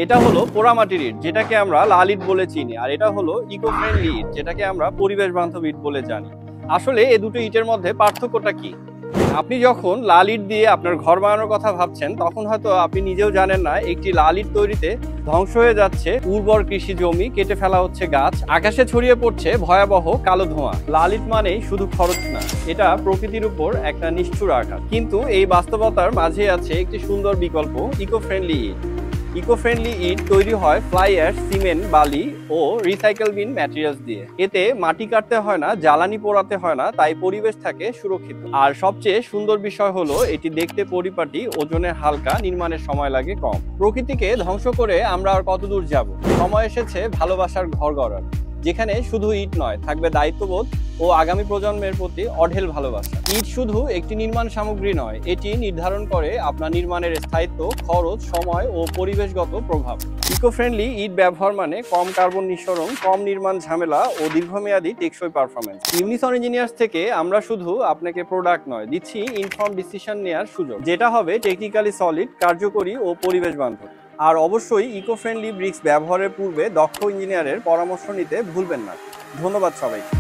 এটা হলো পোড়ামাটির ইট, যেটাকে আমরা লাল ইট বলে চিনি, আর এটা হলো ইকো ফ্রেন্ডলি ইট, যেটাকে আমরা পরিবেশ বান্ধব ইট বলে জানি। আসলে এই দুটো ইটের মধ্যে পার্থক্যটা কি? আপনি যখন লাল ইট দিয়ে আপনার ঘর বানানোর কথা ভাবছেন, তখন হয়তো আপনি নিজেও জানেন না একটি লাল ইট তৈরিতে ধ্বংস হয়ে যাচ্ছে উর্বর কৃষি জমি, কেটে ফেলা হচ্ছে গাছ, আকাশে ছড়িয়ে পড়ছে ভয়াবহ কালো ধোঁয়া। লাল ইট মানেই শুধু খরচ না, এটা প্রকৃতির উপর একটা নিষ্ঠুর আঘাত। কিন্তু এই বাস্তবতার মাঝে আছে একটি সুন্দর বিকল্প, ইকো ফ্রেন্ডলি ইট। ইকো ফ্রেন্ডলি ইট তৈরি হয় ফ্লাই অ্যাশ, সিমেন্ট, বালি ও রিসাইকেল বিন ম্যাটেরিয়ালস দিয়ে। এতে মাটি কাটতে হয় না, জ্বালানি পোড়াতে হয় না, তাই পরিবেশ থাকে সুরক্ষিত। আর সবচেয়ে সুন্দর বিষয় হলো এটি দেখতে পরিপাটি, ওজনে হালকা, নির্মাণের সময় লাগে কম। প্রকৃতিকে ধ্বংস করে আমরা আর কত দূর যাব? সময় এসেছে ভালোবাসার ঘর গড়ার, যেখানে শুধু ইট নয়, থাকবে দায়িত্ববোধ ও আগামী প্রজন্মের প্রতি অঢেল ভালোবাসা। ইট শুধু একটি নির্মাণ সামগ্রী নয়, এটি নির্ধারণ করে আপনার নির্মাণের স্থায়িত্ব, খরচ, সময় ও পরিবেশগত প্রভাব। ইকো ফ্রেন্ডলি ইট ব্যবহার মানে কম কার্বন নিঃসরণ, কম নির্মাণ ঝামেলা ও দীর্ঘমেয়াদী টেকসই পারফরমেন্স। ইউনিসন ইঞ্জিনিয়ার্স থেকে আমরা শুধু আপনাকে প্রোডাক্ট নয়, দিচ্ছি ইনফর্ম ডিসিশন নেওয়ার সুযোগ, যেটা হবে টেকনিক্যালি সলিড, কার্যকরী ও পরিবেশ বান্ধব। আর অবশ্যই ইকো ফ্রেন্ডলি ব্রিক্স ব্যবহারের পূর্বে দক্ষ ইঞ্জিনিয়ারের পরামর্শ নিতে ভুলবেন না। ধন্যবাদ সবাইকে।